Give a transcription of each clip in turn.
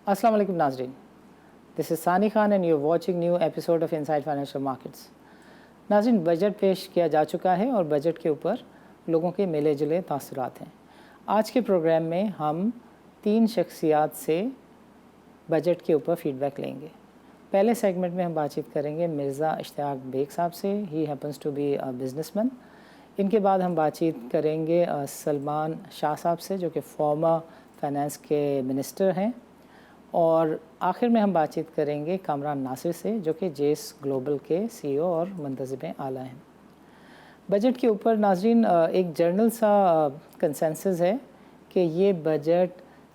अस्सलाम वालेकुम नाज़रीन, दिस इज़ सानी Khan and you watching new episode of inside financial markets. नाज़रीन, बजट पेश किया जा चुका है और बजट के ऊपर लोगों के मिले जुले तासुरात हैं। आज के प्रोग्राम में हम 3 शख्सियात से बजट के ऊपर फ़ीडबैक लेंगे। पहले सेगमेंट में हम बातचीत करेंगे मिर्ज़ा इश्तियाक बेग साहब से, he happens to be a businessman. इनके बाद हम बातचीत करेंगे सलमान शाह साहब से, जो कि फॉर्मर फाइनेंस के मिनिस्टर हैं। और आखिर में हम बातचीत करेंगे कामरान नासिर से, जो कि जेस ग्लोबल के सीईओ और मुंतज़िम आला हैं। बजट के ऊपर नाज़रीन एक जर्नल सा कंसेंसस है कि ये बजट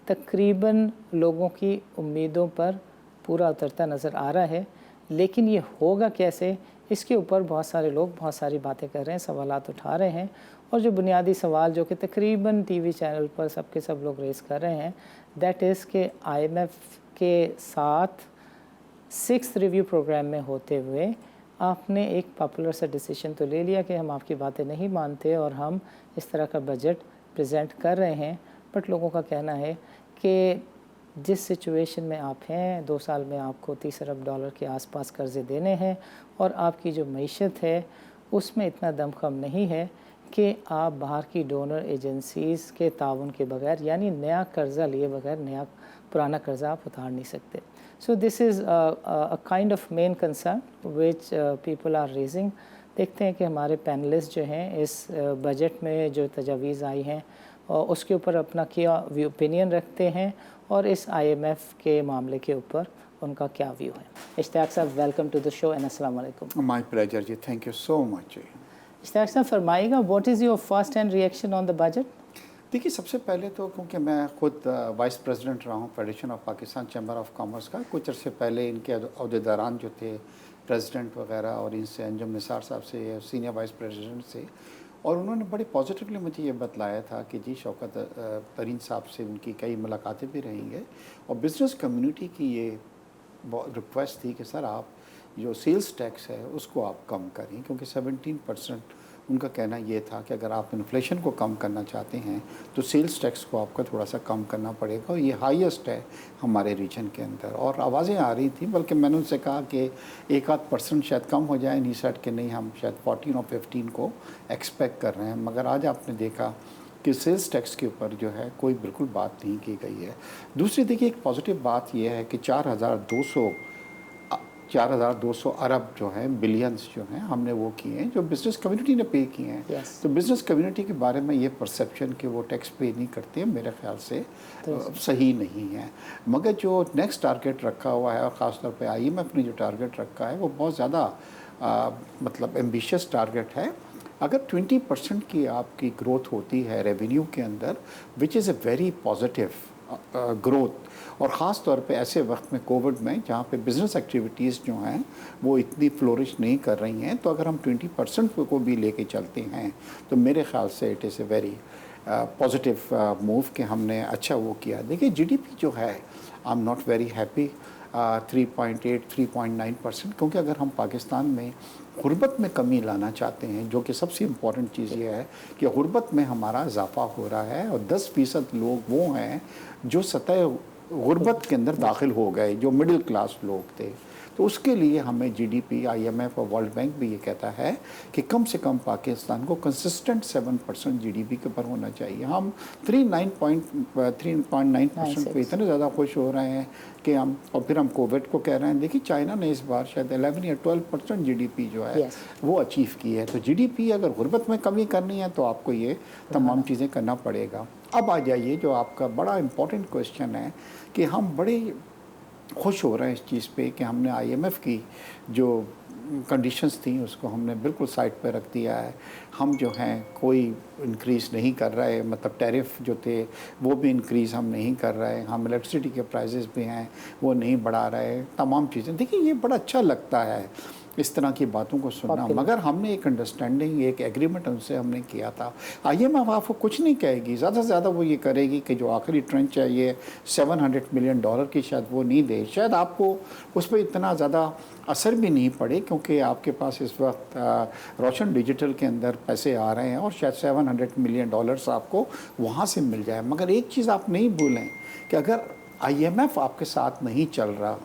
तकरीबन लोगों की उम्मीदों पर पूरा उतरता नज़र आ रहा है, लेकिन ये होगा कैसे, इसके ऊपर बहुत सारे लोग बहुत सारी बातें कर रहे हैं, सवालात उठा रहे हैं। और जो बुनियादी सवाल जो कि तकरीबन टीवी चैनल पर सब लोग रेज़ कर रहे हैं, दैट इज़ कि IMF के साथ 6th रिव्यू प्रोग्राम में होते हुए आपने एक पॉपुलर सा डिसीजन तो ले लिया कि हम आपकी बातें नहीं मानते और हम इस तरह का बजट प्रेजेंट कर रहे हैं। बट लोगों का कहना है कि जिस सिचुएशन में आप हैं, 2 साल में आपको 30 अरब डॉलर के आसपास कर्ज़े देने हैं और आपकी जो मईशत है उसमें इतना दमखम नहीं है कि आप बाहर की डोनर एजेंसीज़ के ताउन के बगैर, यानी नया कर्ज़ा लिए बगैर नया पुराना कर्ज़ा आप उतार नहीं सकते। So this is a kind of main concern which people are raising. देखते हैं कि हमारे पैनलिस्ट जो हैं इस बजट में जो तजावीज़ आई हैं उसके ऊपर अपना क्या व्यू ओपिनियन रखते हैं और इस IMF के मामले के ऊपर उनका क्या व्यू है। इश्तियाक साहब, welcome to the show and अस्सलाम वालेकुम। माय प्लेजर जी, थैंक यू सो मच जी। इश्तियाक साहब, फरमाइएगा, what is your first hand reaction on the budget? देखिए, सबसे पहले तो क्योंकि मैं खुद वाइस प्रेसिडेंट रहा हूँ federation of Pakistan chamber of commerce का, कुछ अर्से पहले इनके अहदेदारान जो थे प्रेसिडेंट वगैरह और इनसे अंजुम निसार साहब से, सीनियर वाइस प्रेसिडेंट से, और उन्होंने बड़े पॉजिटिवली मुझे ये बतलाया था कि जी शौकत तरीन साहब से उनकी कई मुलाकातें भी रही हैं और बिज़नेस कम्युनिटी की ये रिक्वेस्ट थी कि सर आप जो सेल्स टैक्स है उसको आप कम करें, क्योंकि 17% उनका कहना ये था कि अगर आप इन्फ्लेशन को कम करना चाहते हैं तो सेल्स टैक्स को आपका थोड़ा सा कम करना पड़ेगा और ये हाईएस्ट है हमारे रीजन के अंदर। और आवाज़ें आ रही थी, बल्कि मैंने उनसे कहा कि 1-8% शायद कम हो जाए, नहीं सेट के नहीं, हम शायद 14 और 15 को एक्सपेक्ट कर रहे हैं। मगर आज आपने देखा कि सेल्स टैक्स के ऊपर जो है कोई बिल्कुल बात नहीं की गई है। दूसरी देखिए, एक पॉजिटिव बात यह है कि 4,200 अरब जो है बिलियंस जो हैं हमने वो किए हैं, जो बिज़नेस कम्युनिटी ने पे किए हैं। Yes. तो बिज़नेस कम्युनिटी के बारे में ये परसेप्शन कि वो टैक्स पे नहीं करते हैं, मेरे ख्याल से सही नहीं है। मगर जो नेक्स्ट टारगेट रखा हुआ है और ख़ासतौर पे IMF ने जो टारगेट रखा है वो बहुत ज़्यादा मतलब एम्बिशियस टारगेट है। अगर 20% की आपकी ग्रोथ होती है रेवेन्यू के अंदर, which is a very positive growth, और ख़ास तौर पे ऐसे वक्त में कोविड में जहाँ पे बिज़नेस एक्टिविटीज़ जो हैं वो इतनी फ्लोरिश नहीं कर रही हैं, तो अगर हम 20% को भी लेके चलते हैं तो मेरे ख्याल से it is a very positive move कि हमने अच्छा वो किया। देखिए, GDP जो है, I am not very happy 3.8-3.9%, क्योंकि अगर हम पाकिस्तान में गुर्बत में कमी लाना चाहते हैं, जो कि सबसे इम्पॉर्टेंट चीज़ ये है कि गुर्बत में हमारा इजाफा हो रहा है और 10% लोग वो हैं जो सतह गुर्बत के अंदर दाखिल हो गए, जो मिडिल क्लास लोग थे। तो उसके लिए हमें GDP, IMF और वर्ल्ड बैंक भी ये कहता है कि कम से कम पाकिस्तान को कंसिस्टेंट 7% GDP के ऊपर होना चाहिए। हम 3.9% पे इतने ज़्यादा खुश हो रहे हैं कि हम, और फिर हम कोविड को कह रहे हैं। देखिए, चाइना ने इस बार शायद 11 या 12% GDP जो है वो अचीव की है। तो GDP अगर गुर्बत में कमी करनी है तो आपको ये तमाम चीज़ें करना पड़ेगा। अब आ जाइए जो आपका बड़ा इम्पोर्टेंट क्वेश्चन है कि हम बड़े खुश हो रहे हैं इस चीज़ पे कि हमने IMF की जो कंडीशंस थी उसको हमने बिल्कुल साइड पे रख दिया है। हम जो हैं कोई इंक्रीज़ नहीं कर रहे, मतलब टैरिफ जो थे वो भी इंक्रीज़ हम नहीं कर रहे, हम इलेक्ट्रिसिटी के प्राइसेस भी हैं वो नहीं बढ़ा रहे, तमाम चीज़ें। देखिए, ये बड़ा अच्छा लगता है इस तरह की बातों को सुनना, मगर हमने एक अंडरस्टैंडिंग, एक एग्रीमेंट उनसे हमने किया था। IMF आपको कुछ नहीं कहेगी, ज़्यादा से ज़्यादा वो ये करेगी कि जो आखिरी ट्रेंच है ये $700 मिलियन की, शायद वो नहीं दे, शायद आपको उस पर इतना ज़्यादा असर भी नहीं पड़े, क्योंकि आपके पास इस वक्त रोशन डिजिटल के अंदर पैसे आ रहे हैं और शायद $700 मिलियन आपको वहाँ से मिल जाए। मगर एक चीज़ आप नहीं भूलें कि अगर IMF आपके साथ नहीं चल रहा,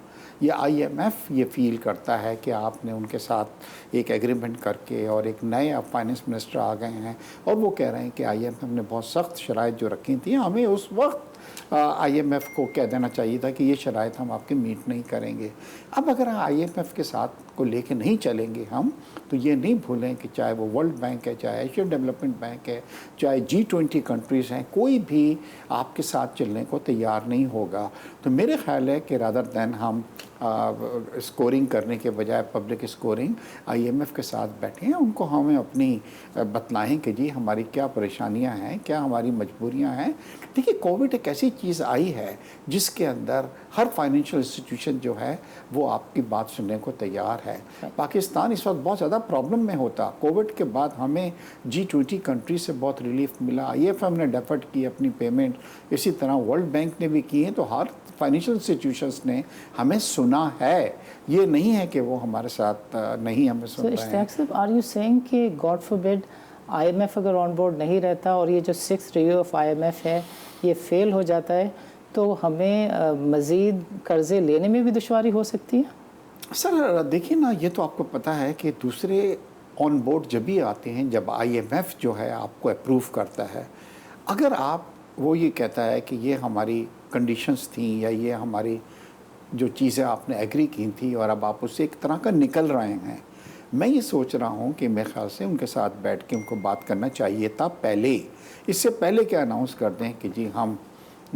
ये IMF ये फील करता है कि आपने उनके साथ एक एग्रीमेंट करके और एक नए अब फाइनेंस मिनिस्टर आ गए हैं और वो कह रहे हैं कि IMF ने बहुत सख्त शराइत जो रखी थी, हमें उस वक्त IMF को कह देना चाहिए था कि ये शराइत हम आपके मीट नहीं करेंगे। अब अगर IMF के साथ को लेके नहीं चलेंगे हम, तो ये नहीं भूलें कि चाहे वो वर्ल्ड बैंक है, चाहे एशियन डेवलपमेंट बैंक है, चाहे G20 कंट्रीज़ हैं, कोई भी आपके साथ चलने को तैयार नहीं होगा। तो मेरे ख्याल है कि रादर दैन हम स्कोरिंग करने के बजाय पब्लिक स्कोरिंग IMF के साथ बैठे हैं, उनको हमें अपनी बतलाएं कि जी हमारी क्या परेशानियां हैं, क्या हमारी मजबूरियां हैं। देखिए, कोविड एक ऐसी चीज़ आई है जिसके अंदर हर फाइनेंशियल इंस्टीट्यूशन जो है वो आपकी बात सुनने को तैयार है। पाकिस्तान इस वक्त बहुत ज़्यादा प्रॉब्लम में होता, कोविड के बाद हमें G20 कंट्री से बहुत रिलीफ मिला, IMF ने डेफर्ड की अपनी पेमेंट, इसी तरह वर्ल्ड बैंक ने भी की है। तो हर फाइनेंशियल इंस्टीट्यूशंस ने हमें सुना है, ये नहीं है कि वो हमारे साथ नहीं हमें सुन रहे हैं। So, are you saying कि God forbid IMF अगर ऑन बोर्ड नहीं रहता और ये जो 6th रिव्यू ऑफ IMF है ये फेल हो जाता है, तो हमें मज़ीद कर्ज़े लेने में भी दुश्वारी हो सकती है? सर देखिए ना, ये तो आपको पता है कि दूसरे ऑन बोर्ड जब भी आते हैं, जब IMF जो है आपको अप्रूव करता है, अगर आप वो ये कहता है कि ये हमारी कंडीशंस थी या ये हमारी जो चीज़ें आपने एग्री की थी और अब आप उससे एक तरह का निकल रहे हैं, मैं ये सोच रहा हूँ कि मेरे ख्याल से उनके साथ बैठ के उनको बात करना चाहिए था पहले। इससे पहले क्या अनाउंस कर दें कि जी हम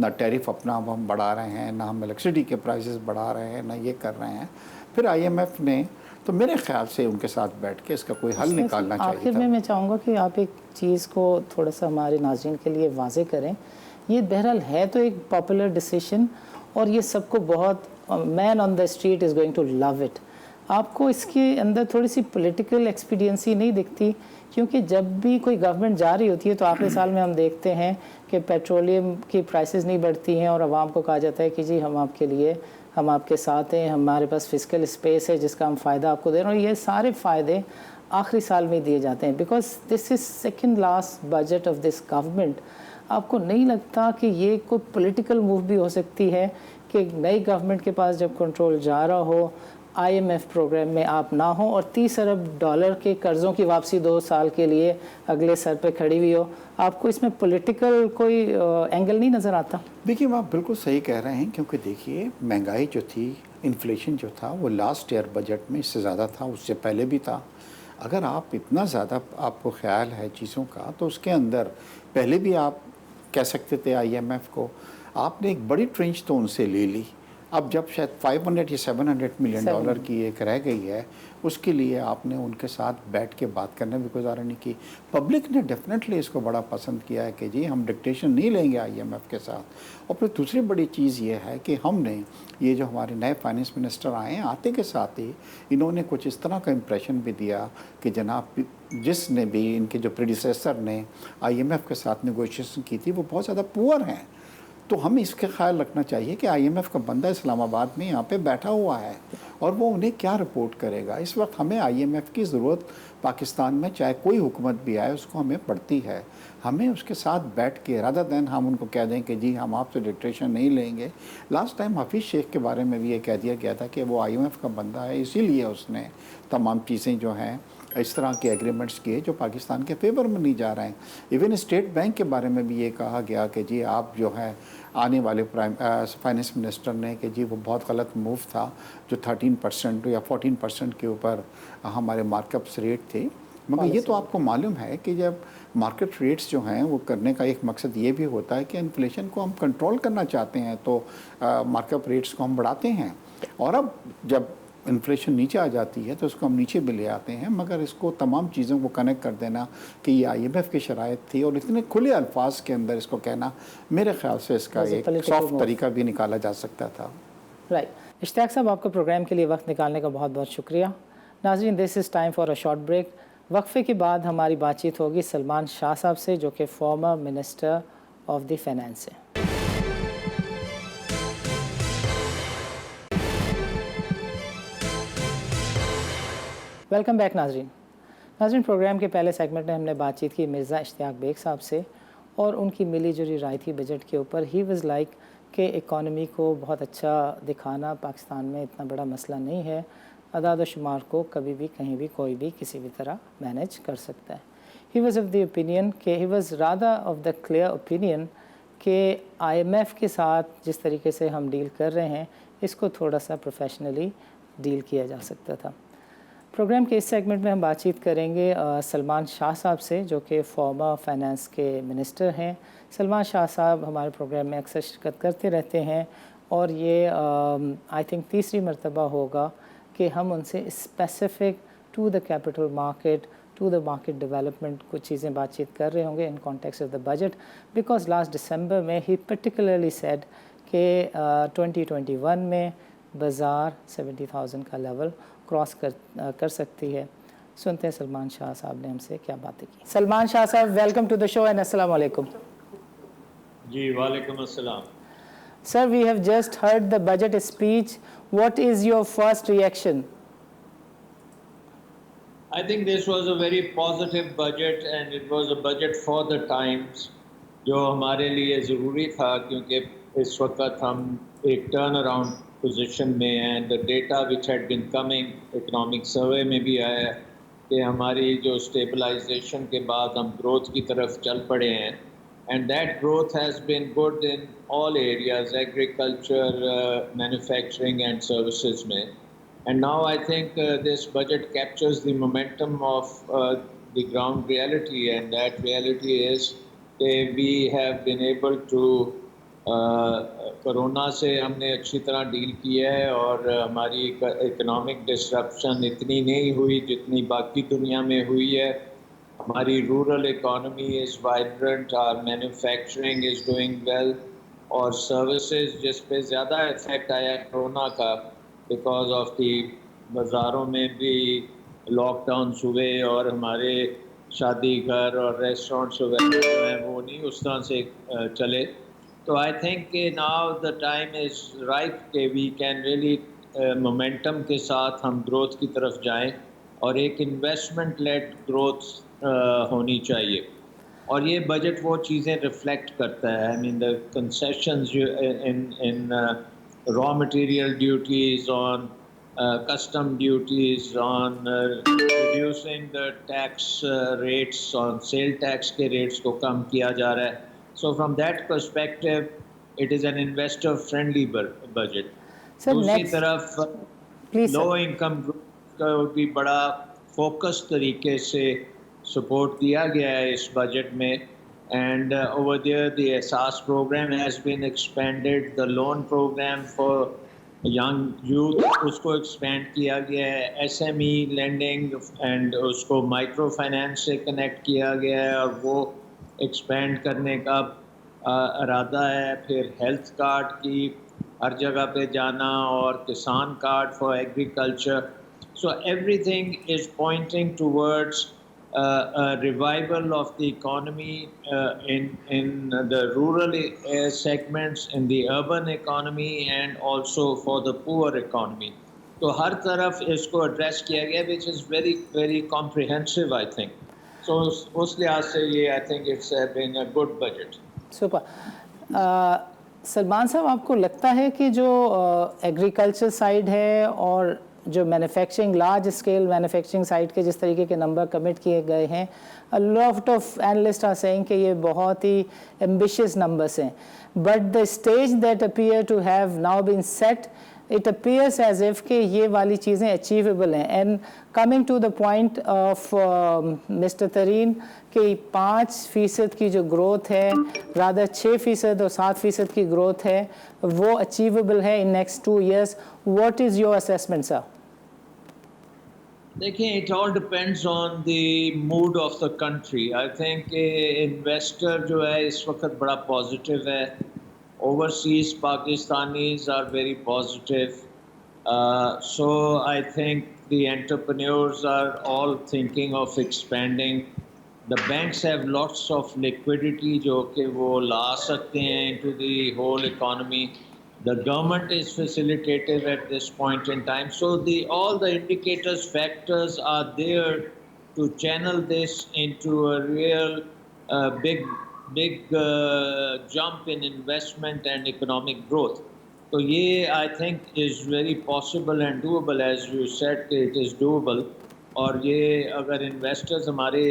ना टैरिफ अपना हम बढ़ा रहे हैं, ना हम इलेक्ट्रिसिटी के प्राइसेस बढ़ा रहे हैं, ना ये कर रहे हैं। फिर IMF ने, तो मेरे ख्याल से उनके साथ बैठ के इसका कोई हल निकालना चाहिए था। आखिर में मैं चाहूँगा कि आप एक चीज़ को थोड़ा सा हमारे नाज़रीन के लिए वाज़े करें। ये बहरहाल है तो एक पॉपुलर डिसीजन और ये सबको बहुत, man on the street is going to love it. आपको इसके अंदर थोड़ी सी पॉलिटिकल एक्सपीडियंसी नहीं दिखती? क्योंकि जब भी कोई गवर्नमेंट जा रही होती है तो आखिरी साल में हम देखते हैं कि पेट्रोलियम की प्राइसेस नहीं बढ़ती हैं और आवाम को कहा जाता है कि जी हम आपके लिए, हम आपके साथ हैं, हमारे पास फिजिकल स्पेस है जिसका हम फ़ायदा आपको दे रहे हैं। और ये सारे फ़ायदे आखिरी साल में दिए जाते हैं, because this is second last budget of this government. आपको नहीं लगता कि ये कोई पॉलिटिकल मूव भी हो सकती है कि नई गवर्नमेंट के पास जब कंट्रोल जा रहा हो, IMF प्रोग्राम में आप ना हो और $30 अरब के कर्ज़ों की वापसी 2 साल के लिए अगले सर पे खड़ी हुई हो, आपको इसमें पॉलिटिकल कोई एंगल नहीं नज़र आता? देखिए, आप बिल्कुल सही कह रहे हैं, क्योंकि देखिए महंगाई जो थी, इन्फ्लेशन जो था, वो लास्ट ईयर बजट में इससे ज़्यादा था, उससे पहले भी था। अगर आप इतना ज़्यादा आपको ख्याल है चीज़ों का, तो उसके अंदर पहले भी आप कह सकते थे IMF को, आपने एक बड़ी ट्रेंच तो उनसे ले ली। अब जब शायद 500 या 700 मिलियन डॉलर की एक रह गई है, उसके लिए आपने उनके साथ बैठ के बात करने भी गुजारा नहीं की। पब्लिक ने डेफिनेटली इसको बड़ा पसंद किया है कि जी हम डिक्टेशन नहीं लेंगे IMF के साथ। और फिर दूसरी बड़ी चीज़ ये है कि हमने ये जो हमारे नए फाइनेंस मिनिस्टर आए हैं, आते के साथ ही इन्होंने कुछ इस तरह का इम्प्रेशन भी दिया कि जनाब जिसने भी, इनके जो प्रेडिसेसर ने IMF के साथ नेगोशिएशन की थी, वो बहुत ज़्यादा पुअर हैं। तो हमें इसका ख्याल रखना चाहिए कि IMF का बंदा इस्लामाबाद में यहाँ पे बैठा हुआ है और वो उन्हें क्या रिपोर्ट करेगा। इस वक्त हमें IMF की ज़रूरत पाकिस्तान में, चाहे कोई हुकूमत भी आए, उसको हमें पड़ती है। हमें उसके साथ बैठ के, रादर दैन हम उनको कह दें कि जी हम आपसे डिक्टेशन नहीं लेंगे। लास्ट टाइम हफीज़ शेख के बारे में भी ये कह दिया गया था कि वो IMF का बंदा है, इसीलिए उसने तमाम चीज़ें जो हैं इस तरह के एग्रीमेंट्स किए जो पाकिस्तान के फेवर में नहीं जा रहे हैं। इवन स्टेट बैंक के बारे में भी ये कहा गया कि जी आप जो है आने वाले फाइनेंस मिनिस्टर ने कि जी वो बहुत गलत मूव था जो 13% या 14% के ऊपर हमारे मार्कअप्स रेट थे। मगर ये तो आपको मालूम है कि जब मार्केट रेट्स जो हैं वो करने का एक मकसद ये भी होता है कि इन्फ्लेशन को हम कंट्रोल करना चाहते हैं, तो मार्कअप रेट्स को हम बढ़ाते हैं। और अब जब इन्फ्लेशन नीचे आ जाती है तो उसको हम नीचे भी ले आते हैं। मगर इसको तमाम चीज़ों को कनेक्ट कर देना कि ये IMF की शराइत थी और इतने खुले अल्फाज के अंदर इसको कहना, मेरे ख्याल से इसका एक सॉफ्ट तरीका भी निकाला जा सकता था। राइट। इश्तियाक साहब, आपका प्रोग्राम के लिए वक्त निकालने का बहुत बहुत शुक्रिया। नाज़रीन, this is time for a short break. वक्फे के बाद हमारी बातचीत होगी सलमान शाह साहब से, जो कि former minister of the finance है। वेलकम बैक नाज़रीन, प्रोग्राम के पहले सेगमेंट में हमने बातचीत की मिर्ज़ा इश्तियाक बेग साहब से और उनकी मिली जुली राय थी बजट के ऊपर। ही वाज लाइक کہ اکانومی کو بہت اچھا دکھانا پاکستان میں اتنا بڑا مسئلہ نہیں ہے، اعداد و شمار کو کبھی بھی کہیں بھی کوئی بھی کسی بھی طرح مینیج کر سکتا ہے۔ He was of the opinion کہ he was rather of the clear opinion کہ آئی ایم ایف کے ساتھ جس طریقے سے ہم ڈیل کر رہے ہیں اس کو تھوڑا سا پروفیشنلی ڈیل کیا جا سکتا تھا۔ پروگرام کے اس سیگمنٹ میں ہم بات چیت کریں گے سلمان شاہ صاحب سے، جو کہ فارمر فائنانس کے منسٹر ہیں۔ سلمان شاہ صاحب ہمارے پروگرام میں اکثر شرکت کرتے رہتے ہیں، اور یہ آئی تھنک تیسری مرتبہ ہوگا کہ ہم ان سے specific to the capital market, to the market development کچھ چیزیں بات چیت کر رہے ہوں گے in context of the budget, because last December میں ہی پرٹیکولرلی سیڈ کہ 2021 میں بازار 70,000 کا لیول کراس کر سکتی ہے۔ سنتے ہیں سلمان شاہ صاحب نے ہم سے کیا باتیں کی۔ سلمان شاہ صاحب، welcome to the show and السلام علیکم۔ جی وعلیکم السلام۔ Sir, we have just heard the budget speech. What is your first reaction? I think this was a very positive budget and it was a budget for the times جو ہمارے لیے ضروری تھا، کیونکہ اس وقت ہم ایک ٹرن اراؤنڈ پوزیشن میں ہیں۔ The data which had been coming economic survey میں بھی آیا ہے کہ ہماری جو اسٹیبلائزیشن کے بعد ہم گروتھ کی طرف چل پڑے ہیں، and that growth has been good in all areas, agriculture, manufacturing and services mein. And now I think this budget captures the momentum of the ground reality, and that reality is that we have been able to corona سے ہم نے اچھی طرح deal کیا ہے، اور ہماری economic disruption اتنی نہیں ہوئی جتنی باقی دنیا میں ہوئی ہے۔ ہماری رورل اکانومی از وائبرنٹ، اور مینوفیکچرنگ از ڈوئنگ ویل، اور سروسز جس پہ زیادہ افیکٹ آیا کورونا کا بیکاز آف دی بازاروں میں بھی لاک ڈاؤنس ہوئے، اور ہمارے شادی گھر اور ریسٹورینٹس وغیرہ جو ہیں وہ نہیں اس طرح سے چلے۔ تو آئی تھنک کہ now the time is right کہ وی کین ریئلی مومنٹم کے ساتھ ہم گروتھ کی طرف جائیں، اور ایک انویسٹمنٹ لیڈ گروتھ ہونی چاہیے، اور یہ بجٹ وہ چیزیں ریفلیکٹ کرتا ہے۔ آئی مین دا concessions in raw material duties, on custom duties, on reducing the tax rates, on sale tax کے rates کو کم کیا جا رہا ہے۔ So from that perspective, it is an investor friendly budget. دوسری طرف لو انکم گروپ کا بھی بڑا فوکس طریقے سے سپورٹ دیا گیا ہے اس بجٹ میں، and over there the ESAS program has been expanded, the loan program for young youth اس کو ایکسپینڈ کیا گیا ہے، S M E lending and اس کو مائکرو فائنینس سے کنیکٹ کیا گیا ہے، اور وہ ایکسپینڈ کرنے کا ارادہ ہے۔ پھر ہیلتھ کارڈ کی ہر جگہ پہ جانا، اور کسان card for agriculture. So every thing is pointing towards revival of the economy in the rural segments, in the urban economy, and also for the poor economy. تو ہر طرف اس کو ایڈریس کیا گیا which is very very comprehensive I think. So اس لحاظ سے یہ I think it's been a good budget. Super. Salman صاحب، آپ کو لگتا ہے کہ جو ایگریکلچر سائڈ ہے اور جو manufacturing large scale manufacturing site کے جس طریقے کے نمبر کمٹ کیے گئے ہیں، lot of analyst are seeing کہ یہ بہت ہی ایمبیشیس نمبرس ہیں، but the stage that appear to have now been set, it appears as if کہ یہ والی چیزیں اچیویبل ہیں۔ And coming to the point of mister Tareen کہ 5% کی جو گروتھ ہے، رادر 6% اور 7% کی گروتھ ہے، وہ اچیویبل ہے in next 2 years. What is your assessment sir? دیکھیں، it all depends on the mood of the country. I think investor جو ہے اس وقت بڑا پازیٹیو ہے، overseas Pakistanis are very positive. So I think the entrepreneurs are all thinking of expanding. The banks have lots of liquidity جو کہ وہ لا سکتے ہیں into the whole economy. The government is facilitative at this point in time. So all the indicators, factors are there to channel this into a real big big jump in investment and economic growth. So ये I think is very possible and doable, as you said it is doable. اور یہ اگر investors ہمارے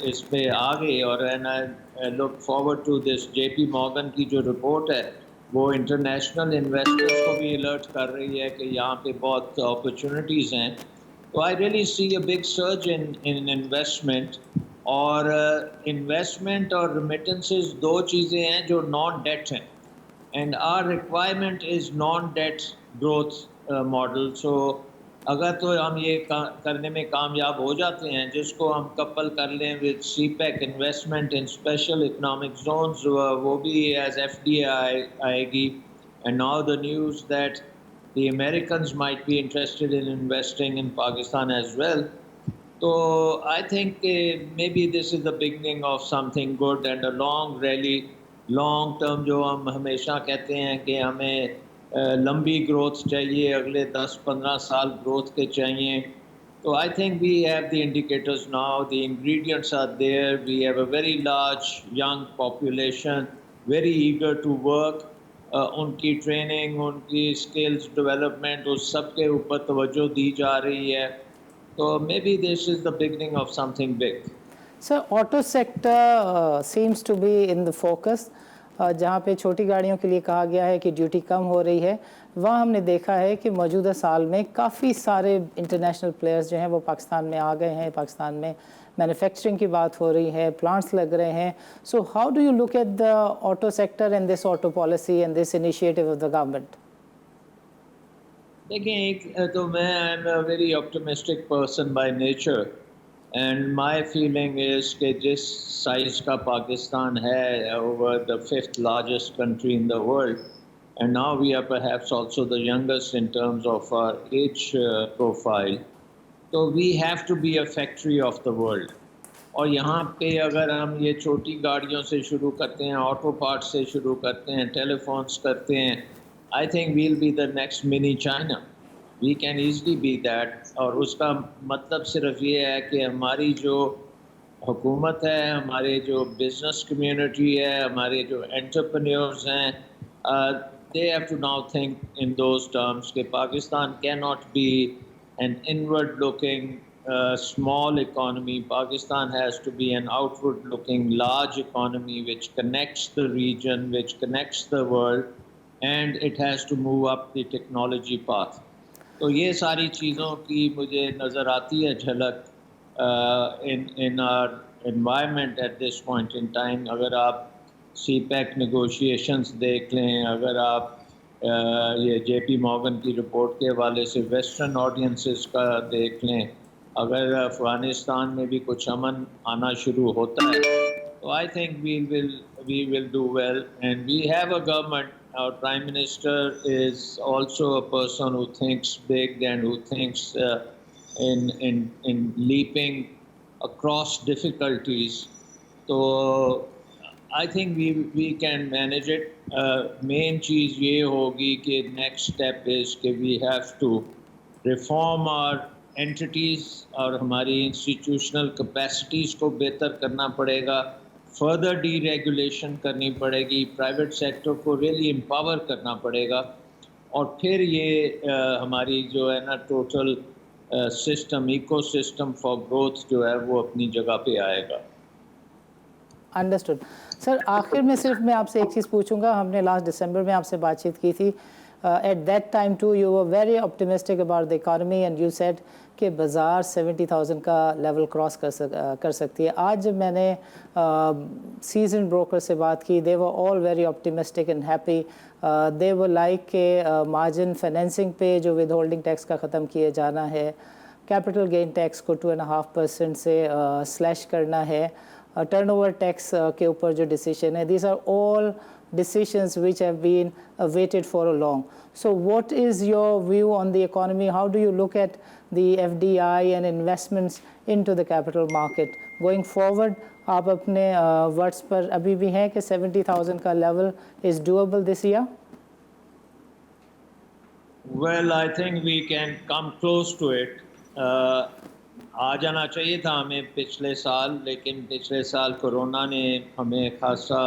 اس پہ آ گئے اور I look forward to this JP Morgan کی جو رپورٹ ہے وہ انٹرنیشنل انویسٹرز کو بھی الرٹ کر رہی ہے کہ یہاں پہ بہت اپرچونیٹیز ہیں. تو I really see a big surge in investment. اور انویسٹمنٹ اور ریمیٹنسز دو چیزیں ہیں جو نان ڈیٹ ہیں and our requirement is non debt growth model. So اگر تو ہم یہ کرنے میں کامیاب ہو جاتے ہیں جس کو ہم کپل کر لیں with CPEC investment in special economic zones وہ بھی ایز FDI آئے گی. And now the news that the Americans might be interested in investing in Pakistan as well. So I think maybe this is the beginning of something good and a long rally, long term جو ہم ہمیشہ کہتے ہیں کہ ہمیں لمبی growth چاہیے اگلے 10-15 سال گروتھ کے چاہیے. تو I think we have the indicators now, the ingredients are there, we have a very large young population, very eager to work. ان کی ٹریننگ ان کی اسکلز ڈیولپمنٹ اس سب کے اوپر توجہ دی جا رہی ہے. So maybe this is the beginning of something big. So auto sector seems to be in the focus. جہاں پہ چھوٹی گاڑیوں کے لیے کہا گیا ہے کہ ڈیوٹی کم ہو رہی ہے وہاں ہم نے دیکھا ہے کہ موجودہ سال میں کافی سارے انٹرنیشنل پلیئرز جو ہیں وہ پاکستان میں آ گئے ہیں. پاکستان میں مینوفیکچرنگ کی بات ہو رہی ہے, پلانٹس لگ رہے ہیں. So how do you look at the auto sector and this auto policy and this initiative of the government? دیکھیں ایک تو میں I am a very optimistic person by nature and my feeling is کہ جس size کا پاکستان ہے over the 5th largest country in the world and now we are perhaps also the youngest in terms of our age profile, so we have to be a factory of the world. اور یہاں پہ اگر ہم یہ چھوٹی گاڑیوں سے شروع کرتے ہیں, آٹو پارٹس سے شروع کرتے ہیں, ٹیلی فونس کرتے ہیں, I think we'll be the next mini China. We can easily be that. اور اس کا مطلب صرف یہ ہے کہ ہماری جو حکومت ہے, ہمارے جو بزنس کمیونٹی ہے, ہمارے جو انٹرپرینیورز ہیں, they have to now think in those terms کہ Pakistan cannot be an inward looking small economy. Pakistan has to be an outward looking large economy which connects the region, which connects the world. And it has to move up the technology path. تو یہ ساری چیزوں کی مجھے نظر آتی ہے جھلک in our environment at this point in time. اگر آپ CPEC negotiations دیکھ لیں, اگر آپ یہ JP Morgan کی رپورٹ کے حوالے سے ویسٹرن آڈینسز کا دیکھ لیں, اگر افغانستان میں بھی کچھ امن آنا شروع ہوتا ہے تو I think we will do well. And we have a government. Our Prime Minister is also a person who thinks big and who thinks in leaping across difficulties. So I think we can manage it. Main چیز یہ ہوگی کہ next step is کہ we have to reform our entities اور ہماری institutional capacities کو بہتر کرنا پڑے گا. فردر ڈی ریگولیشن کرنی پڑے گی, پرائیویٹ سیکٹر کو ریئلی امپاور کرنا پڑے گا, اور پھر یہ ہماری جو ہے نا total system ecosystem for growth جو ہے وہ اپنی جگہ پہ آئے گا. انڈرسٹوڈ. سر آخر میں صرف میں آپ سے ایک چیز پوچھوں گا, ہم نے لاسٹ دسمبر میں آپ سے بات چیت کی تھی. At that time too you were very optimistic about the economy and you said کہ بازار 70,000 کا لیول کراس کر سکتی ہے. آج جب میں نے سیزن بروکر سے بات کی, they were all very optimistic and happy. They were like کہ مارجن فائنینسنگ پہ جو ود ہولڈنگ ٹیکس کا ختم کیے جانا ہے, کیپٹل گین ٹیکس کو 2.5% سے سلیش کرنا ہے, ٹرن اوور ٹیکس کے اوپر جو ڈیسیشن ہے, these are all decisions which have been awaited for a long. So what is your view on the economy? How do you look at the FDI and investments into the capital market going forward? آپ اپنے words پر ابھی بھی ہیں کہ 70,000 کا level is doable this year? Well, I think we can come close to it. آ جانا چاہیے تھا ہمیں پچھلے سال، لیکن پچھلے سال کورونا نے ہمیں خاصا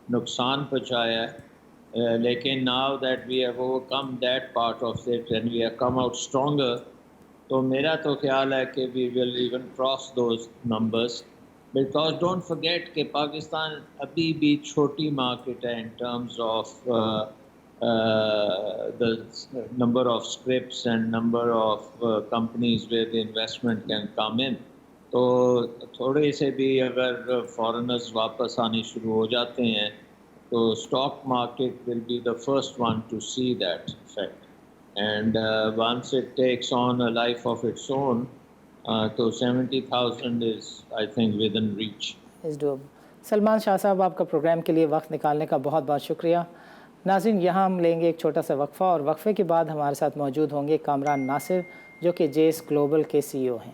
نقصان پہنچایا ہے، لیکن now that we have overcome that part of it and we have come out stronger, تو میرا تو خیال ہے کہ we will even cross those numbers, because don't forget کہ پاکستان ابھی بھی چھوٹی مارکیٹ ہے in terms of the number of scripts and number of companies where the investment can come in. تو تھوڑے سے بھی اگر فارنرز واپس آنے شروع ہو جاتے ہیں تو stock market will be the first one to see that effect, and once it takes on a life of its own, تو 70,000 is I think within reach. Salman Shah صاحب، آپ کا پروگرام کے لیے وقت نکالنے کا بہت بہت شکریہ. ناظرین، یہاں ہم لیں گے ایک چھوٹا سا وقفہ، اور وقفے کے بعد ہمارے ساتھ موجود ہوں گے کامران ناصر، جو کہ جیس گلوبل کے CEO ہیں.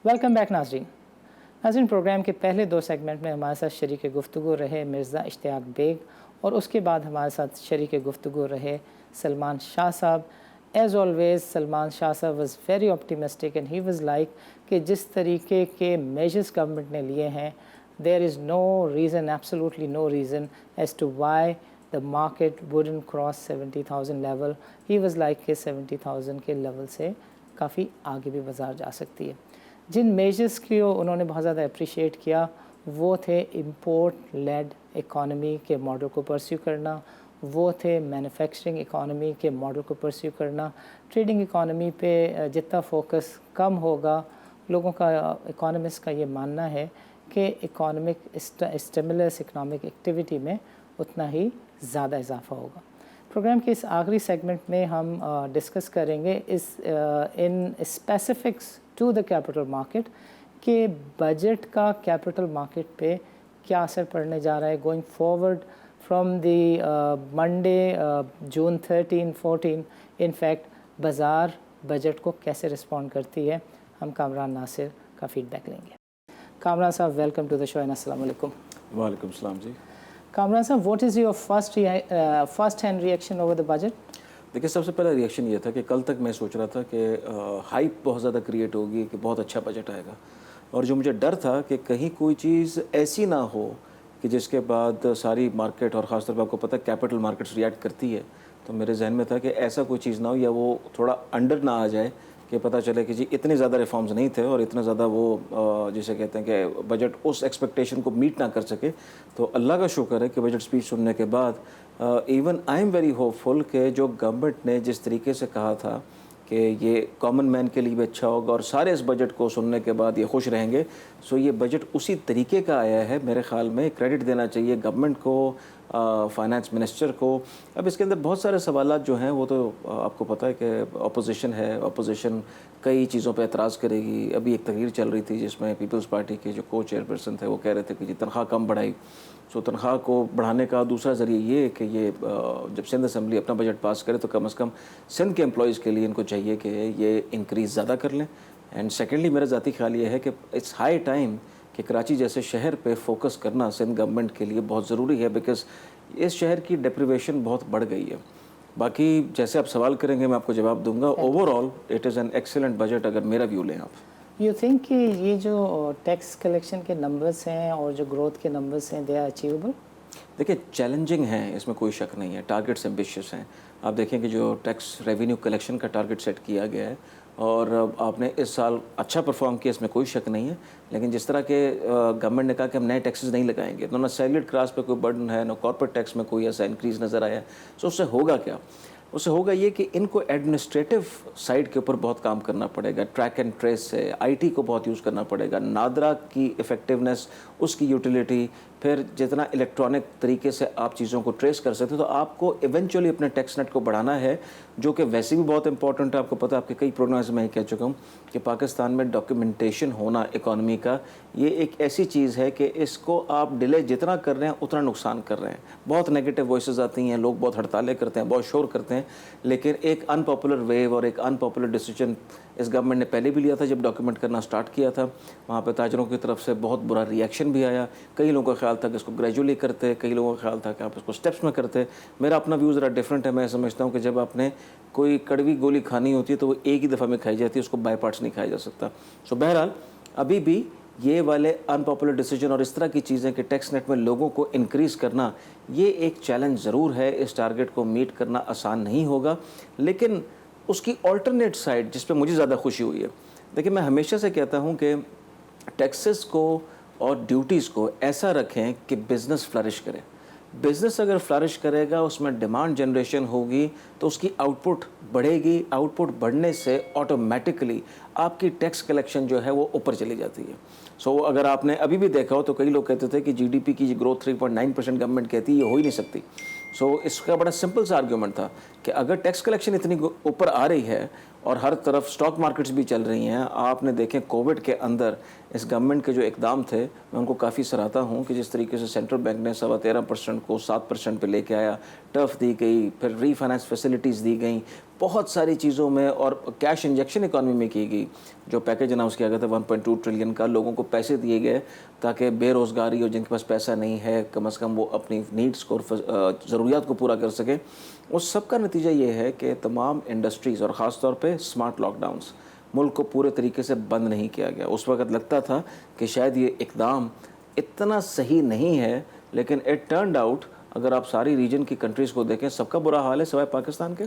ویلکم بیک ناظرین. پروگرام کے پہلے 2 سیگمنٹ میں ہمارے ساتھ شریک گفتگو رہے مرزا اشتیاق بیگ، اور اس کے بعد ہمارے ساتھ شریک گفتگو رہے سلمان شاہ صاحب. ایز آلویز سلمان شاہ صاحب was very optimistic and he was like کہ جس طریقے کے میجرز گورنمنٹ نے لیے ہیں، there is no reason, absolutely no reason as to why the market wouldn't cross 70,000 level. He was like کہ 70,000 کے لیول سے کافی آگے بھی بازار جا سکتی ہے. جن میجرز کو انہوں نے بہت زیادہ اپریشیٹ کیا وہ تھے امپورٹ لیڈ اکانومی کے ماڈل کو پرسیو کرنا، وہ تھے مینوفیکچرنگ اکانومی کے ماڈل کو پرسیو کرنا. ٹریڈنگ اکانومی پہ جتنا فوکس کم ہوگا، لوگوں کا، اکانومسٹ کا یہ ماننا ہے کہ اکانومک اسٹیمولس، اکنامک ایکٹیویٹی میں اتنا ہی زیادہ اضافہ ہوگا. پروگرام کے اس آخری سیگمنٹ میں ہم ڈسکس کریں گے in specifics to the capital market کہ بجٹ کا کیپٹل مارکیٹ پہ کیا اثر پڑنے جا رہا ہے going forward from the Monday June 13-14. In fact بازار بجٹ کو کیسے رسپونڈ کرتی ہے. ہم کامران ناصر کا فیڈ بیک لیں گے. کامران صاحب، welcome to the show and السلام علیکم. وعلیکم السلام جی. کامران صاحب، what is your first hand reaction over the budget? دیکھیے، سب سے پہلا ریئیکشن یہ تھا کہ کل تک میں سوچ رہا تھا کہ ہائپ بہت زیادہ کریٹ ہوگی کہ بہت اچھا بجٹ آئے گا، اور جو مجھے ڈر تھا کہ کہیں کوئی چیز ایسی نہ ہو کہ جس کے بعد ساری مارکیٹ، اور خاص طور پہ آپ کو پتہ ہے کیپٹل مارکیٹس ریئیکٹ کرتی ہے، تو میرے ذہن میں تھا کہ ایسا کوئی چیز نہ ہو یا وہ تھوڑا انڈر نہ آ جائے کہ پتہ چلے کہ جی اتنے زیادہ ریفارمز نہیں تھے اور اتنا زیادہ وہ جسے کہتے ہیں کہ بجٹ اس ایکسپیکٹیشن کو میٹ نہ کر سکے. تو اللہ کا شکر ہے کہ بجٹ اسپیچ سننے کے بعد even I am very hopeful کہ جو گورنمنٹ نے جس طریقے سے کہا تھا کہ یہ کامن مین کے لیے بھی اچھا ہوگا اور سارے اس بجٹ کو سننے کے بعد یہ خوش رہیں گے، سو یہ بجٹ اسی طریقے کا آیا ہے. میرے خیال میں کریڈٹ دینا چاہیے گورنمنٹ کو، فائنانس منسٹر کو. اب اس کے اندر بہت سارے سوالات جو ہیں وہ تو آپ کو پتہ ہے کہ اپوزیشن ہے، اپوزیشن کئی چیزوں پہ اعتراض کرے گی. ابھی ایک تقریر چل رہی تھی جس میں پیپلز پارٹی کے جو کو چیئر پرسن تھے وہ کہہ رہے تھے کہ جی تنخواہ کم بڑھائی. سو تنخواہ کو بڑھانے کا دوسرا ذریعہ یہ کہ یہ جب سندھ اسمبلی اپنا بجٹ پاس کرے تو کم از کم سندھ کے امپلائیز کے لیے ان کو چاہیے کہ یہ انکریز زیادہ کر لیں. اینڈ سیکنڈلی میرا ذاتی خیال یہ ہے کہ اٹس ہائی ٹائم کہ کراچی جیسے شہر پہ فوکس کرنا سندھ گورنمنٹ کے لیے بہت ضروری ہے، بیکاز اس شہر کی ڈیپریویشن بہت بڑھ گئی ہے. باقی جیسے آپ سوال کریں گے میں آپ کو جواب دوں گا. Overall it is an excellent budget اگر میرا ویو لیں آپ. یو تھنک کہ یہ جو ٹیکس کلیکشن کے نمبرز ہیں اور جو گروتھ کے نمبرز ہیں دے آر اچیویبل؟ دیکھیں چیلنجنگ ہیں، اس میں کوئی شک نہیں ہے. ٹارگیٹس ایمبیشیس ہیں. آپ دیکھیں کہ جو ٹیکس ریونیو کلیکشن کا ٹارگیٹ سیٹ کیا گیا ہے اور آپ نے اس سال اچھا پرفارم کیا، اس میں کوئی شک نہیں ہے. لیکن جس طرح کہ گورنمنٹ نے کہا کہ ہم نئے ٹیکسز نہیں لگائیں گے، نہ سیلریڈ کلاس پہ کوئی برڈن ہے، نہ کارپوریٹ ٹیکس میں کوئی ایسا انکریز نظر آیا ہے. سو اس سے ہوگا کیا؟ اس سے ہوگا یہ کہ ان کو ایڈمنسٹریٹو سائڈ کے اوپر بہت کام کرنا پڑے گا. ٹریک اینڈ ٹریس سے آئی ٹی کو بہت یوز کرنا پڑے گا. نادرا کی ایفیکٹیونیس، اس کی یوٹیلیٹی، پھر جتنا الیکٹرانک طریقے سے آپ چیزوں کو ٹریس کر سکتے تو آپ کو ایونچولی اپنے ٹیکس نیٹ کو بڑھانا ہے، جو کہ ویسے بھی بہت امپورٹنٹ ہے. آپ کو پتہ ہے، آپ کے کئی پروگرامز میں کہہ چکا ہوں کہ پاکستان میں ڈاکیومنٹیشن ہونا اکانومی کا یہ ایک ایسی چیز ہے کہ اس کو آپ ڈیلے جتنا کر رہے ہیں اتنا نقصان کر رہے ہیں. بہت نیگیٹو وائسز آتی ہیں، لوگ بہت ہڑتالیں کرتے ہیں، بہت شور کرتے ہیں. हैं, लेकिन एक अनपॉपुलर वेव और एक अनपॉपुलर डिसीजन इस गवर्नमेंट ने पहले भी लिया था जब डॉक्यूमेंट करना स्टार्ट किया था। वहाँ पे ताजरों की तरफ से बहुत बुरा रिएक्शन भी आया। कई लोगों का ख्याल था कि इसको ग्रेजुअली करते, कई लोगों का ख्याल था कि आप इसको स्टेप्स में करते। मेरा अपना व्यू ज़रा डिफरेंट है। मैं समझता हूँ कि जब आपने कोई कड़वी गोली खानी होती है तो वो एक ही दफ़ा में खाई जाती है, उसको बाय पार्ट्स नहीं खाया जा सकता। सो बहरहाल अभी भी ये वाले अनपॉपुलर डिसीजन और इस तरह की चीज़ें कि टैक्स नेट में लोगों को इंक्रीज़ करना, ये एक चैलेंज ज़रूर है। इस टारगेट को मीट करना आसान नहीं होगा, लेकिन उसकी ऑल्टरनेट साइड जिस पे मुझे ज़्यादा खुशी हुई है, देखिए मैं हमेशा से कहता हूँ कि टैक्सेस को और ड्यूटीज़ को ऐसा रखें कि बिज़नेस फ्लरिश करे। बिज़नेस अगर फ्लरिश करेगा, उसमें डिमांड जनरेशन होगी तो उसकी आउटपुट बढ़ेगी। आउटपुट बढ़ने से ऑटोमेटिकली आपकी टैक्स कलेक्शन जो है वो ऊपर चली जाती है। सो अगर आपने अभी भी देखा हो तो कई लोग कहते थे कि जीडीपी की ग्रोथ 3.9% गवर्नमेंट कहती है, ये हो ही नहीं सकती। सो इसका बड़ा सिंपल सा आर्ग्यूमेंट था कि अगर टैक्स कलेक्शन इतनी ऊपर आ रही है और हर तरफ स्टॉक मार्केट्स भी चल रही हैं, आपने देखें कोविड के अंदर इस गवर्नमेंट के जो इकदाम थे, मैं उनको काफ़ी सराहता हूँ कि जिस तरीके से सेंट्रल बैंक ने 13.25% को 7% पे लेके आया, टर्फ दी गई, फिर रीफाइनेंस फैसिलिटीज़ दी गई, बहुत सारी चीज़ों में, और कैश इंजेक्शन इकॉनमी में की गई। जो पैकेज अनाउंस किया गया था 1.2 ट्रिलियन का, लोगों को पैसे दिए गए ताकि बेरोज़गारी और जिनके पास पैसा नहीं है कम से कम वो अपनी नीड्स को और ज़रूरियात को पूरा कर सके। उस सब का नतीजा ये है कि तमाम इंडस्ट्रीज़ और ख़ास तौर पे स्मार्ट लॉकडाउन्स मुल्क को पूरे तरीके से बंद नहीं किया गया। उस वक्त लगता था कि शायद ये इकदाम इतना सही नहीं है, लेकिन इट टर्नड आउट अगर आप सारी रीजन की कंट्रीज़ को देखें, सबका बुरा हाल है सिवाय पाकिस्तान के।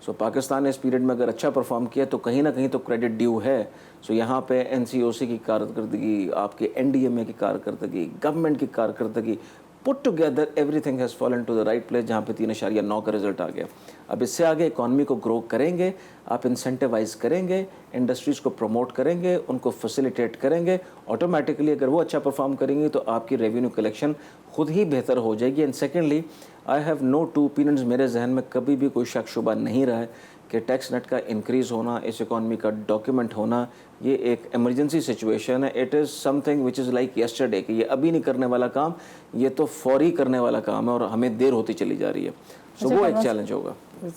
सो पाकिस्तान ने इस पीरियड में अगर अच्छा परफॉर्म किया तो कहीं ना कहीं तो क्रेडिट ड्यू है। सो यहाँ पे NCOC की कारकर्दगी, आपके NDMA की कारकर्दगी, गवर्नमेंट की कारकर्दगी, put together everything has fallen to the right place, जहाँ पे 3.9 का रिजल्ट आ गया। अब इससे आगे इकॉनमी को ग्रो करेंगे, आप इंसेंटिवाइज करेंगे, इंडस्ट्रीज़ को प्रमोट करेंगे, उनको फैसिलिटेट करेंगे, ऑटोमेटिकली अगर वो अच्छा परफॉर्म करेंगी तो आपकी रेवेन्यू कलेक्शन खुद ही बेहतर हो जाएगी। And secondly, I have no two opinions, मेरे जहन में कभी भी कोई शक शुबा नहीं रहा है कि टैक्स नेट का इंक्रीज़ होना, इस इकॉनमी का डॉक्यूमेंट होना, ये एक इमरजेंसी सिचुएशन है। It is something which is like yesterday, कि ये अभी नहीं करने वाला काम, ये तो फौरी करने वाला काम है और हमें देर होती चली जा रही है। सो वो एक चैलेंज होगा।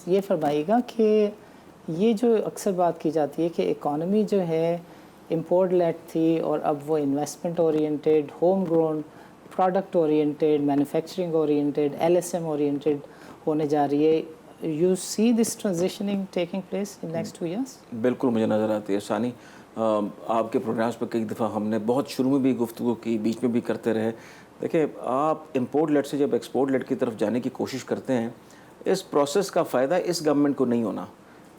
ये फरमाइएगा कि ये जो अक्सर बात की जाती है कि इकॉनमी जो है इम्पोर्ट लेड थी और अब वो investment oriented, home grown, product oriented, manufacturing oriented, LSM oriented होने जा रही है। You see this transitioning taking place in next 2 years? बिल्कुल मुझे नज़र आती है सानी। आपके प्रोग्राम्स पर कई दफ़ा हमने बहुत शुरू में भी गुफ्तगू की, बीच में भी करते रहे। देखिए, आप इंपोर्ट लेट से जब एक्सपोर्ट लेट की तरफ जाने की कोशिश करते हैं, इस प्रोसेस का फ़ायदा इस गवर्नमेंट को नहीं होना।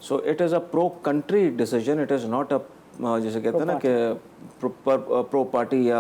So it is a pro country decision, it is not a जैसे कहते हैं ना कि प्रो पार्टी या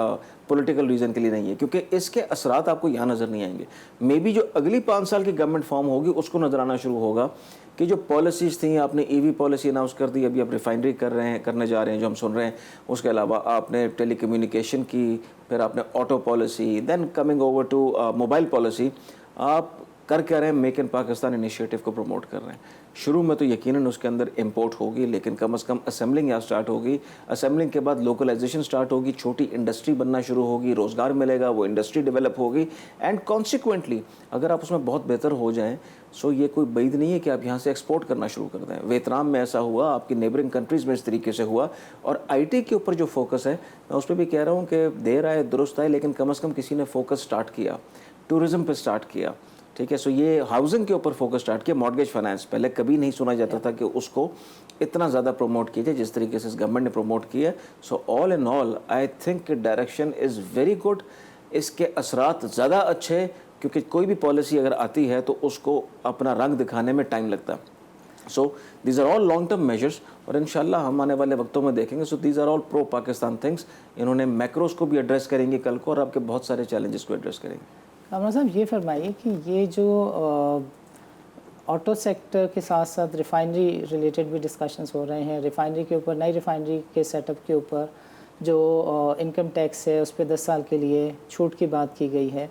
पॉलिटिकल रीज़न के लिए नहीं है, क्योंकि इसके असरात आपको यहाँ नज़र नहीं आएंगे। मे बी जो अगली 5 साल की गवर्नमेंट फॉर्म होगी उसको नज़र आना शुरू होगा कि जो पॉलिसीज़ थी, आपने EV पॉलिसी अनाउंस कर दी, अभी आप रिफाइनरी करने जा रहे हैं जो हम सुन रहे हैं, उसके अलावा आपने टेली कम्युनिकेशन की, फिर आपने auto policy, then coming over to mobile policy. आप कर क्या रहे हैं? मेक इन पाकिस्तान इनिशिएटिव को प्रमोट कर रहे हैं। शुरू में तो यकीनन उसके अंदर इंपोर्ट होगी, लेकिन कम से कम असेंबलिंग यहाँ स्टार्ट होगी। असेंबलिंग के बाद लोकलाइजेशन स्टार्ट होगी, छोटी इंडस्ट्री बनना शुरू होगी, रोज़गार मिलेगा, वो इंडस्ट्री डेवलप होगी। एंड कॉन्सिक्वेंटली अगर आप उसमें बहुत बेहतर हो जाएं, सो ये कोई बैद नहीं है कि आप यहाँ से एक्सपोर्ट करना शुरू कर दें। वियतनाम में ऐसा हुआ, आपकी नेबरिंग कंट्रीज़ में इस तरीके से हुआ। और IT के ऊपर जो फोकस है, मैं उस पर भी कह रहा हूँ कि देर आए दुरुस्त आए, लेकिन कम से कम किसी ने फोकस स्टार्ट किया, टूरिज़्म पर स्टार्ट किया, ठीक है। सो ये हाउसिंग के ऊपर फोकस स्टार्ट किया। मॉर्गेज फाइनेंस पहले कभी नहीं सुना जाता था कि उसको इतना ज़्यादा प्रमोट किया जाए जिस तरीके से इस गवर्नमेंट ने प्रमोट किया। So all in all I think direction is very good. इसके असरात ज़्यादा अच्छे, क्योंकि कोई भी पॉलिसी अगर आती है तो उसको अपना रंग दिखाने में टाइम लगता है। So these are all long term measures, और इंशाल्लाह हम आने वाले वक्तों में देखेंगे। So these are all pro Pakistan things. इन्होंने मैक्रोस को भी एड्रेस करेंगे कल को, और आपके बहुत सारे चैलेंजेस को एड्रेस करेंगे। कामरान साहब, ये फरमाइए कि ये जो ऑटो सेक्टर के साथ साथ रिफाइनरी रिलेटेड भी डिस्कशंस हो रहे हैं, रिफाइनरी के ऊपर, नई रिफाइनरी के सेटअप के ऊपर जो इनकम टैक्स है उस पर 10 साल के लिए छूट की बात की गई है।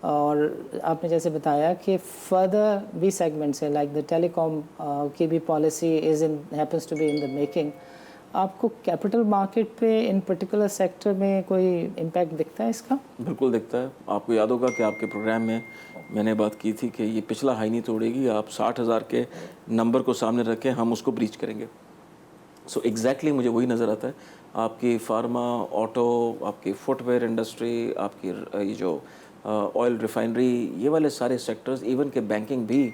और आपने जैसे बताया कि फर्दर भी सेगमेंट्स है, लाइक द टेलीकॉम की भी policy happens to be in the making. आपको कैपिटल मार्केट पे इन पर्टिकुलर सेक्टर में कोई इम्पैक्ट दिखता है इसका? बिल्कुल दिखता है। आपको याद होगा कि आपके प्रोग्राम में मैंने बात की थी कि ये पिछला हाई नहीं तोड़ेगी, आप 60,000 के नंबर को सामने रखें, हम उसको ब्रीच करेंगे। सो एग्जैक्टली मुझे वही नज़र आता है। आपकी फार्मा, ऑटो, आपकी फुटवेयर इंडस्ट्री, आपकी ये जो ऑयल रिफाइनरी, ये वाले सारे सेक्टर्स, इवन के बैंकिंग भी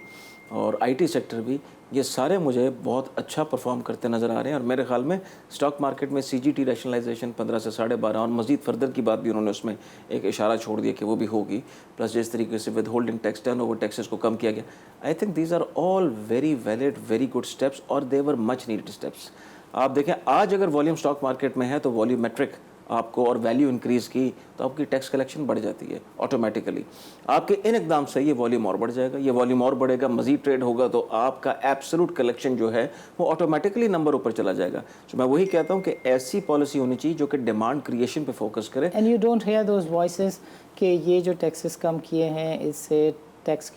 और आईटी सेक्टर भी, ये सारे मुझे बहुत अच्छा परफॉर्म करते नज़र आ रहे हैं। और मेरे ख्याल में स्टॉक मार्केट में सीजीटी रैशनलाइजेशन 15 से 12.5 और मज़ीद फर्दर की बात भी उन्होंने उसमें एक इशारा छोड़ दिया कि वो भी होगी। प्लस जिस तरीके से withholding tax, turnover taxes को कम किया गया, I think these are all very valid, very good steps और they were much needed steps. आप देखें आज अगर वॉल्यूम स्टॉक मार्केट में है तो वॉल्यूमेट्रिक आपको और वैल्यू इंक्रीज़ की तो आपकी टैक्स कलेक्शन बढ़ जाती है ऑटोमेटिकली। आपके इन इकदाम से ये वॉल्यूम और बढ़ जाएगा, ये वॉल्यूम और बढ़ेगा, मजीद ट्रेड होगा तो आपका एब्सोल्यूट कलेक्शन जो है वो ऑटोमेटिकली नंबर ऊपर चला जाएगा। तो मैं वही कहता हूँ कि ऐसी पॉलिसी होनी चाहिए जो कि डिमांड क्रिएशन पे फोकस करे। And you don't hear those voices कि ये जो टैक्सेस कम किए हैं इससे टैक्स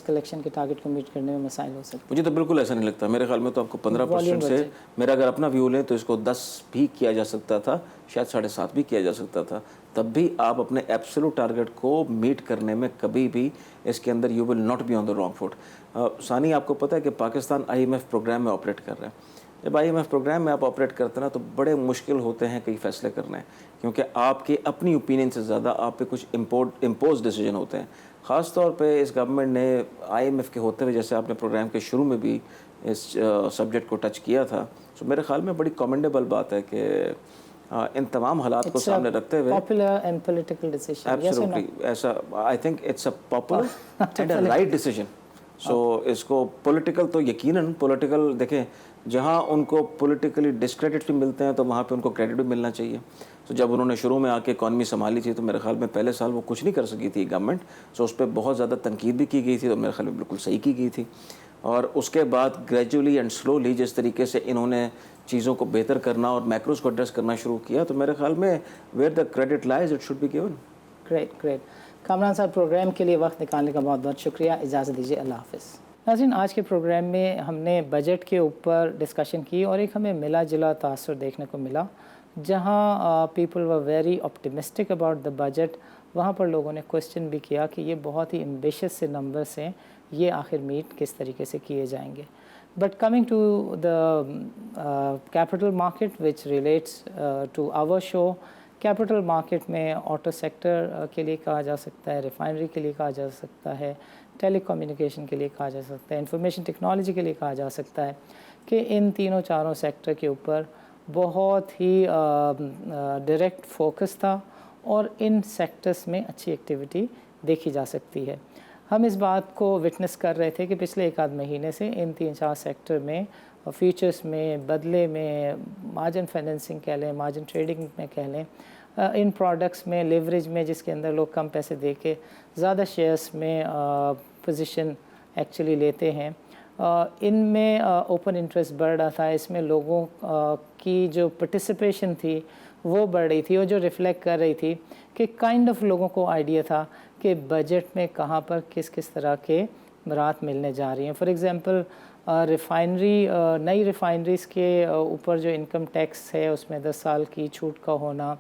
कलेक्शन के टारगेट को मीट करने में मसाइल हो सकते हैं? मुझे तो बिल्कुल ऐसा नहीं लगता। मेरे ख्याल में तो आपको 15% से, मेरा अगर अपना व्यू लें तो इसको 10 भी किया जा सकता था, शायद 7.5 भी किया जा सकता था, तब भी आप अपने एब्सोल्यूट टारगेट को मीट करने में कभी भी इसके अंदर you will not be on the wrong foot. सानी, आपको पता है कि पाकिस्तान IMF प्रोग्राम में ऑपरेट कर रहा है। जब IMF प्रोग्राम में आप ऑपरेट करते हैं ना तो बड़े मुश्किल होते हैं कई फैसले करने, क्योंकि आपके अपनी ओपिनियन से ज़्यादा आप पे कुछ इम्पोज डिसीजन होते हैं। ख़ास तौर पे इस गवर्नमेंट ने IMF के होते हुए, जैसे आपने प्रोग्राम के शुरू में भी इस सब्जेक्ट को टच किया था, तो मेरे ख्याल में बड़ी कमेंडेबल बात है कि इन तमाम हालात को सामने रखते हुए popular and political decision, absolutely ऐसा, I think it's a popular and a right decision. So इसको पॉलिटिकल तो यकीनन पॉलिटिकल, देखें जहाँ उनको पॉलिटिकली डिस्क्रेडिट भी मिलते हैं तो वहाँ पे उनको क्रेडिट भी मिलना चाहिए। तो जब उन्होंने शुरू में आके इकॉनमी संभाली थी तो मेरे ख्याल में पहले साल वो कुछ नहीं कर सकी थी गवर्नमेंट, सो उस पर बहुत ज़्यादा तनकीद भी की गई थी, तो मेरे ख्याल में बिल्कुल सही की गई थी। और उसके बाद ग्रेजुअली एंड स्लोली जिस तरीके से इन्होंने चीज़ों को बेहतर करना और मैक्रोज को एड्रेस करना शुरू किया, तो मेरे ख्याल में where the credit lies it should be given. Great. Kamran साहब, प्रोग्राम के लिए वक्त निकालने का बहुत बहुत शुक्रिया। इजाज़त दीजिए, अल्लाह हाफ़िज़। नाज़रीन, आज के प्रोग्राम में हमने बजट के ऊपर डिस्कशन की और एक हमें मिला जुला तासुर देखने को मिला। जहाँ people were very optimistic about the budget, वहाँ पर लोगों ने क्वेश्चन भी किया कि ये बहुत ही एम्बिशियस से नंबर्स हैं, ये आखिर मीट किस तरीके से किए जाएंगे। But coming to the capital market which relates to our show, capital market में ऑटो सेक्टर के लिए कहा जा सकता है, रिफाइनरी के लिए कहा जा सकता है, टेलीकम्युनिकेशन के लिए कहा जा सकता है, इंफॉर्मेशन टेक्नोलॉजी के लिए कहा जा सकता है कि इन तीनों चारों सेक्टर के ऊपर बहुत ही डायरेक्ट फोकस था और इन सेक्टर्स में अच्छी एक्टिविटी देखी जा सकती है। हम इस बात को विटनेस कर रहे थे कि पिछले एक आध महीने से इन 3-4 सेक्टर में, फ्यूचर्स में, बदले में, मार्जिन फाइनेंसिंग कह लें, मार्जिन ट्रेडिंग में कह लें, इन प्रोडक्ट्स में, लेवरेज में, जिसके अंदर लोग कम पैसे दे के ज़्यादा शेयर्स में पोजीशन एक्चुअली लेते हैं, इनमें ओपन इंटरेस्ट बढ़ रहा था। इसमें लोगों की जो पार्टिसिपेशन थी वो बढ़ रही थी और जो रिफ़्लेक्ट कर रही थी कि काइंड ऑफ लोगों को आइडिया था कि बजट में कहाँ पर किस किस तरह के राहत मिलने जा रही हैं। फॉर एग्ज़ाम्पल, रिफ़ाइनरी, नई रिफ़ाइनरीज़ के ऊपर जो इनकम टैक्स है उसमें 10 साल की छूट का होना,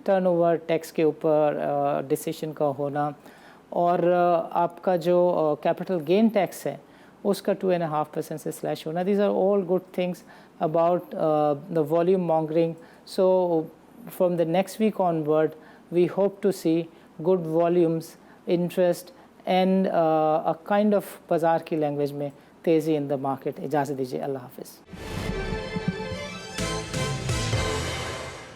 टर्नओवर टैक्स के ऊपर डिसीजन का होना, और आपका जो कैपिटल गेन टैक्स है उसका 2.5% से स्लैश होना। These are all good things about the volume mongering. So from the next week onward we hope to see good volumes, interest and a kind of बाज़ार की लैंग्वेज में तेज़ी in the market. इजाज़त दीजिए, अल्लाह हाफ़िज़।